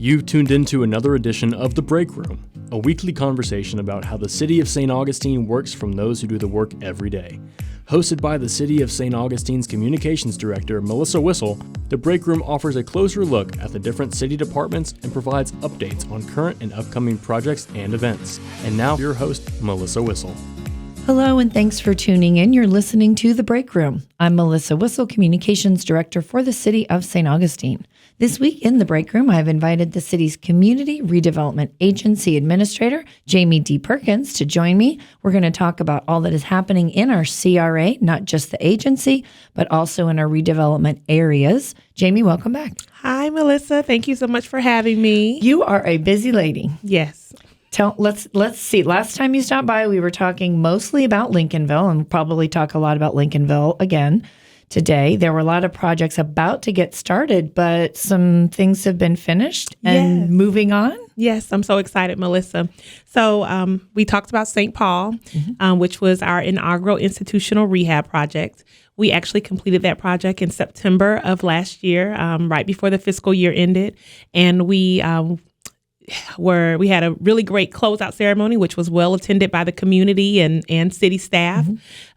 You've tuned into another edition of The Break Room, a weekly conversation about how the City of St. Augustine works from those who do the work every day. Hosted by the City of St. Augustine's Communications Director, Melissa Whistle, The Break Room offers a closer look at the different city departments and provides updates on current and upcoming projects and events. And now, your host, Melissa Whistle. Hello, and thanks for tuning in. You're listening to The Break Room. I'm Melissa Whistle, Communications Director for the City of St. Augustine. This week in The Break Room, I've invited the city's Community Redevelopment Agency Administrator, Jaime D. Perkins, to join me. We're going to talk about all that is happening in our CRA, not just the agency, but also in our redevelopment areas. Jaime, welcome back. Hi, Melissa. Thank you so much for having me. You are a busy lady. Yes. Let's see. Last time you stopped by, we were talking mostly about Lincolnville, and we'll probably talk a lot about Lincolnville again today. There were a lot of projects about to get started, but some things have been finished and moving on. Yes, I'm so excited, Melissa. So we talked about St. Paul, which was our inaugural institutional rehab project. We actually completed that project in September of last year, right before the fiscal year ended, and we had a really great closeout ceremony, which was well attended by the community and city staff.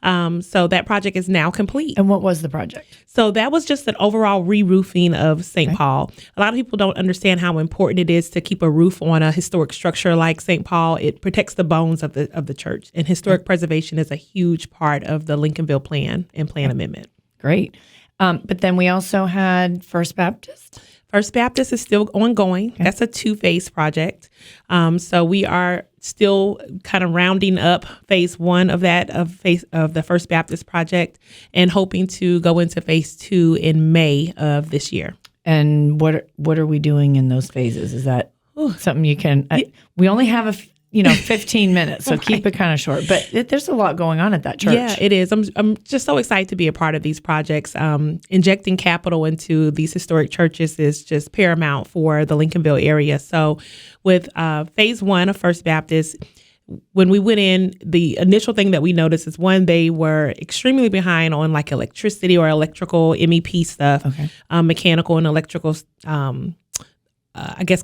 So that project is now complete. And what was the project? So that was just an overall re-roofing of St. Paul. A lot of people don't understand how important it is to keep a roof on a historic structure like St. Paul. It protects the bones of the church, and historic preservation is a huge part of the Lincolnville plan and plan amendment. Great. But then we also had First Baptist. First Baptist is still ongoing. Okay. That's a 2-phase project. So we are still kind of rounding up phase 1 of the First Baptist project and hoping to go into phase 2 in May of this year. And what are we doing in those phases? Is that something you can? We only have 15 minutes, so keep it kind of short. But there's a lot going on at that church. Yeah, it is. I'm just so excited to be a part of these projects. Injecting capital into these historic churches is just paramount for the Lincolnville area. So with phase 1 of First Baptist, when we went in, the initial thing that we noticed is, one, they were extremely behind on like electricity or electrical MEP stuff, mechanical and electrical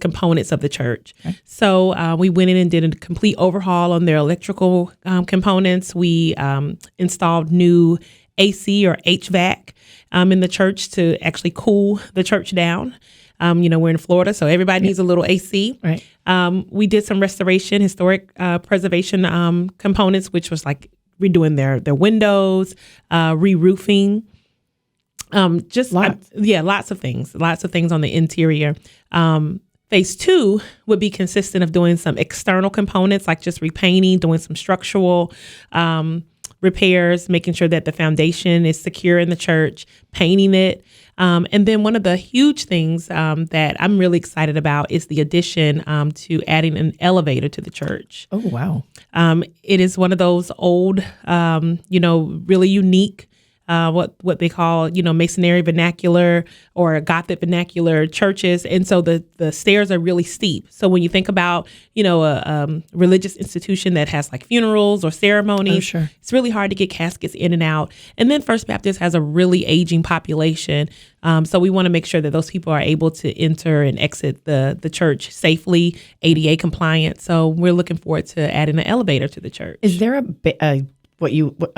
components of the church. Okay. So we went in and did a complete overhaul on their electrical components. We installed new AC or HVAC in the church to actually cool the church down. We're in Florida, so everybody needs a little AC. Right. We did some restoration, historic preservation components, which was like redoing their windows, re-roofing. Lots of things on the interior. Phase 2 would be consistent of doing some external components, like just repainting, doing some structural repairs, making sure that the foundation is secure in the church, painting it. And then one of the huge things that I'm really excited about is the addition to adding an elevator to the church. Oh, wow. It is one of those old, really unique what they call, Masonry vernacular or Gothic vernacular churches. And so the stairs are really steep. So when you think about, a religious institution that has like funerals or ceremonies, it's really hard to get caskets in and out. And then First Baptist has a really aging population. So we want to make sure that those people are able to enter and exit the church safely, ADA compliant. So we're looking forward to adding an elevator to the church. Is there a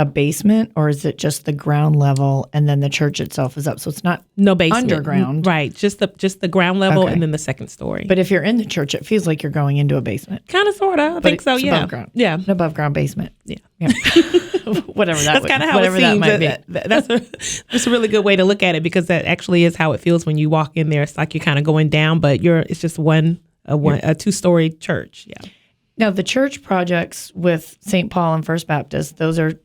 basement, or is it just the ground level and then the church itself is up? So it's not no basement, underground, right? Just the ground level and then the second story. But if you're in the church, it feels like you're going into a basement. Kind of, sort of. I think so. Yeah, above ground. Yeah, an above ground basement. Yeah. Whatever that. That's kind of how it seems. That might be. That's a really good way to look at it, because that actually is how it feels when you walk in there. It's like you're kind of going down, but it's just a 2-story church. Yeah. Now, the church projects with St. Paul and First Baptist, those are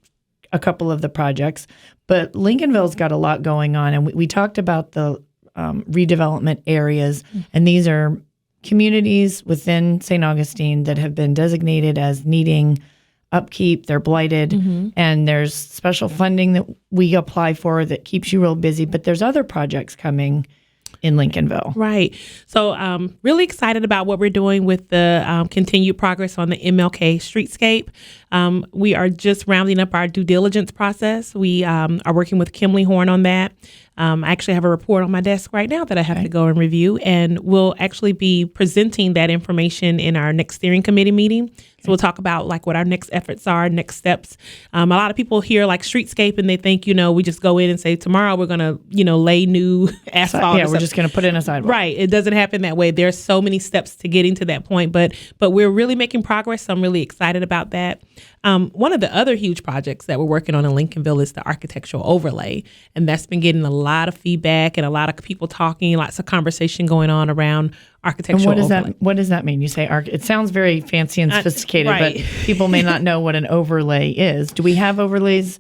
a couple of the projects, but Lincolnville's got a lot going on. And we talked about the redevelopment areas, and these are communities within St. Augustine that have been designated as needing upkeep. They're blighted, and there's special funding that we apply for that keeps you real busy. But there's other projects coming in Lincolnville. Right. So really excited about what we're doing with the continued progress on the MLK streetscape. We are just rounding up our due diligence process. We are working with Kimley Horn on that. I actually have a report on my desk right now that I have to go and review, and we'll actually be presenting that information in our next steering committee meeting. So we'll talk about like what our next efforts are, next steps. A lot of people hear like streetscape and they think, we just go in and say, tomorrow we're going to, lay new asphalt. Yeah, we're just going to put in a sidewalk. Right. It doesn't happen that way. There's so many steps to getting to that point, but we're really making progress. So I'm really excited about that. One of the other huge projects that we're working on in Lincolnville is the architectural overlay. And that's been getting a lot of feedback and a lot of people talking, lots of conversation going on around architectural overlay. What does that mean? You say it sounds very fancy and sophisticated, right. But people may not know what an overlay is. Do we have overlays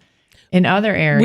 in other areas?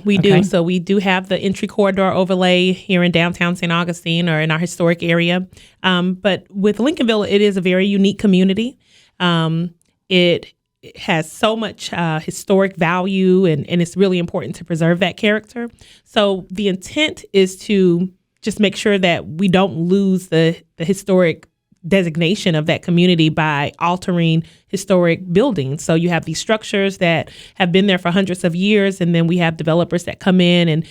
We do. So we do have the entry corridor overlay here in downtown St. Augustine or in our historic area. But with Lincolnville, it is a very unique community. It has so much historic value, and it's really important to preserve that character. So the intent is to just make sure that we don't lose the historic designation of that community by altering historic buildings. So you have these structures that have been there for hundreds of years, and then we have developers that come in and,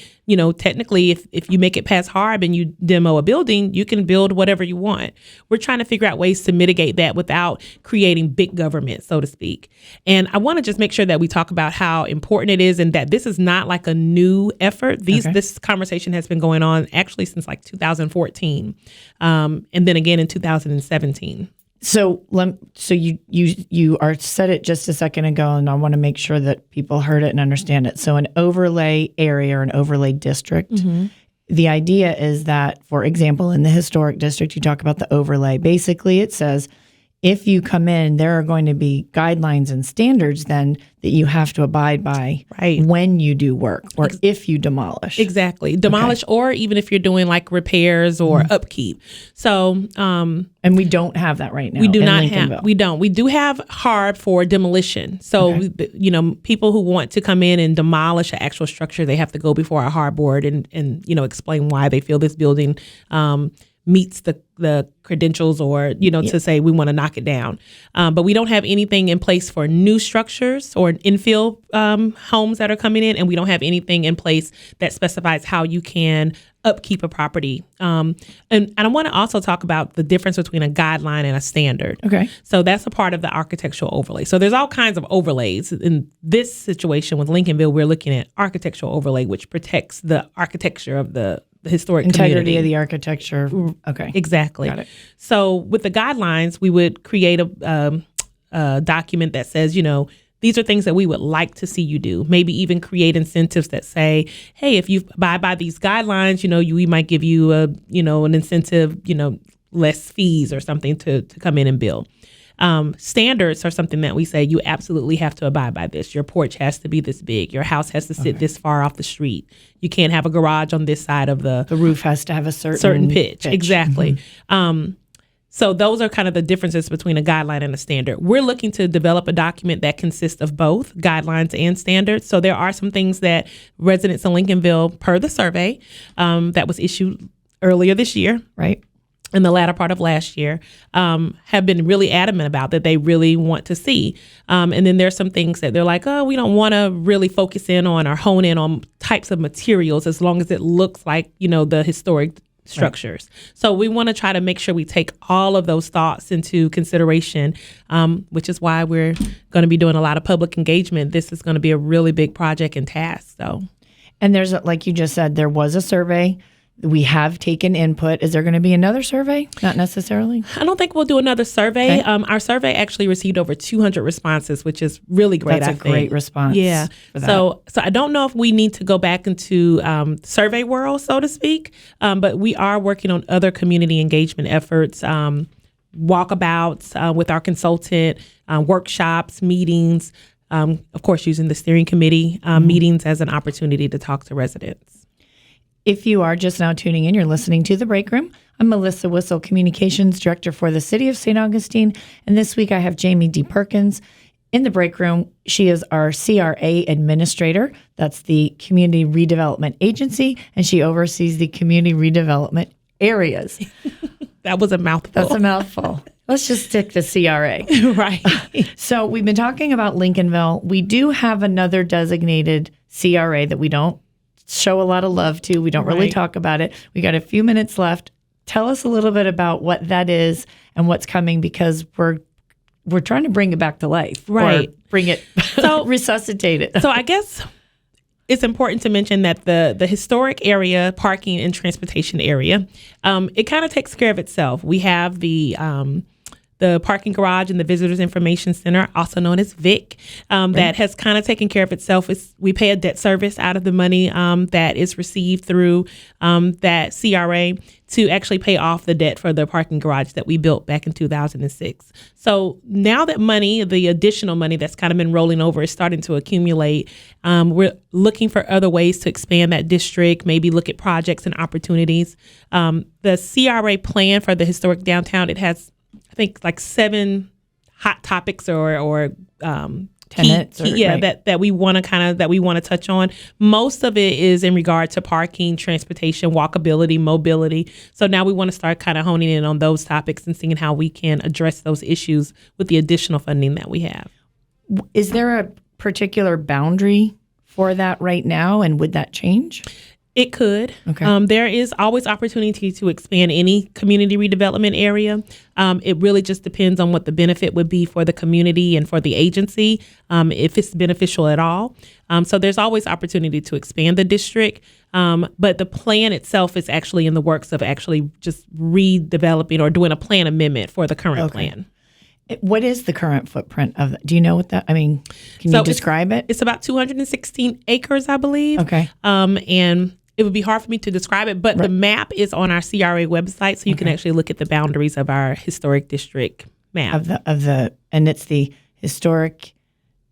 technically if you make it past HARB and you demo a building, you can build whatever you want. We're trying to figure out ways to mitigate that without creating big government, so to speak. And I want to just make sure that we talk about how important it is and that this is not like a new effort. This conversation has been going on actually since like 2014, and then again in 2017. So you are said it just a second ago, and I want to make sure that people heard it and understand it. So an overlay area or an overlay district, the idea is that, for example, in the historic district, you talk about the overlay. Basically, it says if you come in, there are going to be guidelines and standards then that you have to abide by when you do work or if you demolish. Exactly. Demolish or even if you're doing like repairs or upkeep. So, and we don't have that right now. We do not have. We don't. We do have HARB for demolition. So, people who want to come in and demolish an actual structure, they have to go before our HARB board and explain why they feel this building meets the credentials or, to say we want to knock it down. But we don't have anything in place for new structures or infill homes that are coming in. And we don't have anything in place that specifies how you can upkeep a property. And I want to also talk about the difference between a guideline and a standard. Okay. So that's a part of the architectural overlay. So there's all kinds of overlays. In this situation with Lincolnville, we're looking at architectural overlay, which protects the architecture of the historic integrity community. Of the architecture. Okay. Exactly. Got it. So with the guidelines, we would create a document that says, these are things that we would like to see you do. Maybe even create incentives that say, hey, if you abide by these guidelines, we might give you an incentive, less fees or something to come in and build. Standards are something that we say you absolutely have to abide by this. Your porch has to be this big. Your house has to sit this far off the street. You can't have a garage on this side of the roof has to have a certain pitch. Exactly. So those are kind of the differences between a guideline and a standard. We're looking to develop a document that consists of both guidelines and standards. So there are some things that residents in Lincolnville, per the survey that was issued earlier this year, right, in the latter part of last year, have been really adamant about that they really want to see. And then there's some things that they're like, oh, we don't want to really focus in on or hone in on types of materials as long as it looks like, the historic structures. Right. So we want to try to make sure we take all of those thoughts into consideration, which is why we're going to be doing a lot of public engagement. This is going to be a really big project and task. So, and there's, like you just said, there was a survey. We have taken input. Is there going to be another survey? Not necessarily. I don't think we'll do another survey. Okay. Our survey actually received over 200 responses, which is really great. That's a great response. Yeah. So I don't know if we need to go back into survey world, so to speak, but we are working on other community engagement efforts, walkabouts with our consultant, workshops, meetings, of course, using the steering committee meetings as an opportunity to talk to residents. If you are just now tuning in, you're listening to The Break Room. I'm Melissa Whistle, Communications Director for the City of St. Augustine. And this week I have Jaime D. Perkins in The Break Room. She is our CRA Administrator. That's the Community Redevelopment Agency. And she oversees the Community Redevelopment Areas. That was a mouthful. That's a mouthful. Let's just stick to CRA. Right. So we've been talking about Lincolnville. We do have another designated CRA that we don't show a lot of love to. We don't really talk about it. We got a few minutes left. Tell us a little bit about what that is and what's coming, because we're trying to bring it back to life. Right. Or bring it, resuscitate it. So I guess it's important to mention that the historic area, parking and transportation area, it kind of takes care of itself. We have the parking garage and the Visitors Information Center, also known as VIC, that has kind of taken care of itself. We pay a debt service out of the money that is received through that CRA to actually pay off the debt for the parking garage that we built back in 2006. So now that money, the additional money that's kind of been rolling over, is starting to accumulate, we're looking for other ways to expand that district, maybe look at projects and opportunities. The CRA plan for the historic downtown, it has, I think, like 7 hot topics or tenets, that we want to touch on. Most of it is in regard to parking, transportation, walkability, mobility. So now we want to start kind of honing in on those topics and seeing how we can address those issues with the additional funding that we have. Is there a particular boundary for that right now, and would that change? It could. Okay. There is always opportunity to expand any community redevelopment area. It really just depends on what the benefit would be for the community and for the agency, if it's beneficial at all. So there's always opportunity to expand the district. But the plan itself is actually in the works of actually just redeveloping or doing a plan amendment for the current plan. What is the current footprint of that? Do you know what that, can you describe it? It's about 216 acres, I believe. Okay. And it would be hard for me to describe it, but the map is on our CRA website, so you can actually look at the boundaries of our historic district map. And it's the historic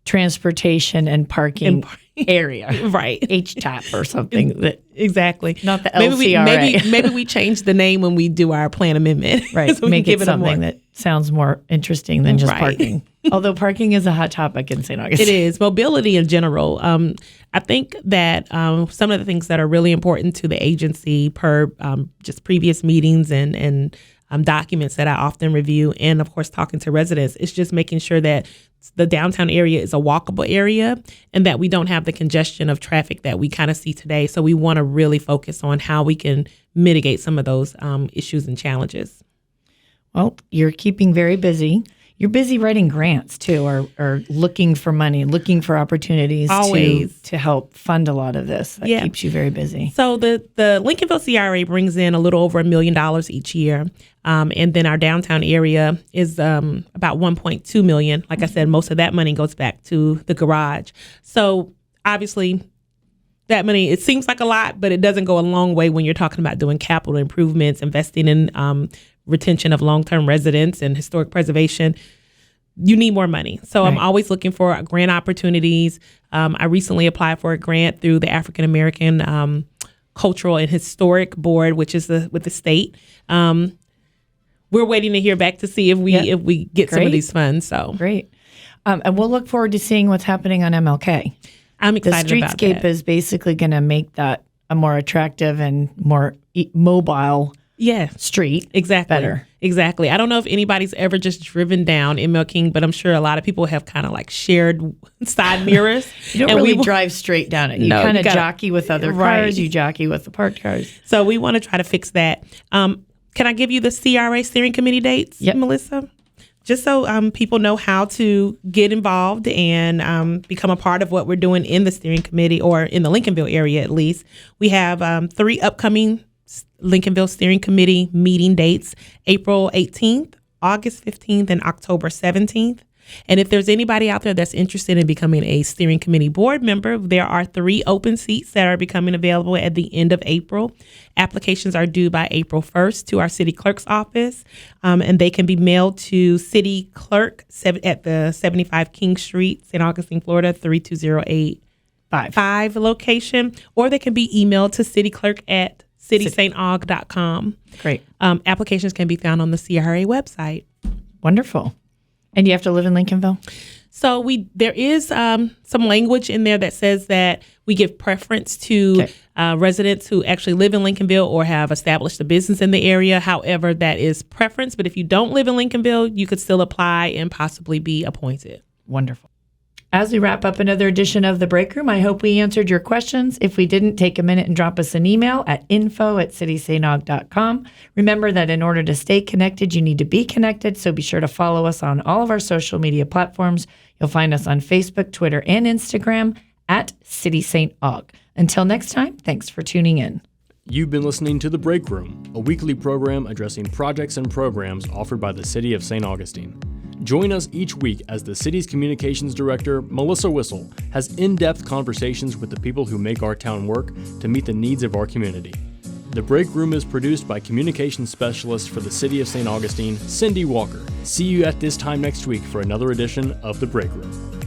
transportation and parking area, right? HTAP or something. Exactly. Not the LCRA. Maybe we change the name when we do our plan amendment. Right. So make it something that sounds more interesting than just parking. Although parking is a hot topic in St. Augustine. It is. Mobility in general. I think that some of the things that are really important to the agency per just previous meetings and documents that I often review, and of course talking to residents, is just making sure that the downtown area is a walkable area and that we don't have the congestion of traffic that we kind of see today. So we want to really focus on how we can mitigate some of those issues and challenges. Well, you're keeping very busy. You're busy writing grants too, or looking for money, looking for opportunities to help fund a lot of this. That keeps you very busy. So the Lincolnville CRA brings in a little over $1 million each year. And then our downtown area is about $1.2 million. Like I said, most of that money goes back to the garage. So obviously that money, it seems like a lot, but it doesn't go a long way when you're talking about doing capital improvements, investing in retention of long-term residents and historic preservation. You need more money. So I'm always looking for grant opportunities. I recently applied for a grant through the African American Cultural and Historic Board, which is with the state. We're waiting to hear back to see if we get some of these funds. So great. And we'll look forward to seeing what's happening on MLK. I'm excited about that. The streetscape is basically going to make that a more attractive and more mobile street. Exactly. Better. Exactly. I don't know if anybody's ever just driven down ML King, but I'm sure a lot of people have kind of like shared side mirrors. You don't really drive straight down it. You kind of jockey with other cars. You jockey with the parked cars. So we want to try to fix that. Can I give you the CRA steering committee dates, Melissa? Just so people know how to get involved and become a part of what we're doing in the steering committee, or in the Lincolnville area at least. We have 3 upcoming Lincolnville Steering Committee meeting dates: April 18th, August 15th, and October 17th. And if there's anybody out there that's interested in becoming a steering committee board member, there are 3 open seats that are becoming available at the end of April. Applications are due by April 1st to our city clerk's office, and they can be mailed to City Clerk at the 75 King Street, St. Augustine, Florida, 32085 location, or they can be emailed to cityclerk at citystaug.com. Great. Applications can be found on the CRA website. Wonderful. And you have to live in Lincolnville? So there is some language in there that says that we give preference to residents who actually live in Lincolnville or have established a business in the area. However, that is preference. But if you don't live in Lincolnville, you could still apply and possibly be appointed. Wonderful. As we wrap up another edition of The Break Room, I hope we answered your questions. If we didn't, take a minute and drop us an email at info@citysanog.com. Remember that in order to stay connected, you need to be connected, so be sure to follow us on all of our social media platforms. You'll find us on Facebook, Twitter, and Instagram at City St. Aug. Until next time, thanks for tuning in. You've been listening to The Break Room, a weekly program addressing projects and programs offered by the City of St. Augustine. Join us each week as the city's communications director, Melissa Whistle, has in-depth conversations with the people who make our town work to meet the needs of our community. The Break Room is produced by communications specialist for the City of St. Augustine, Cindy Walker. See you at this time next week for another edition of The Break Room.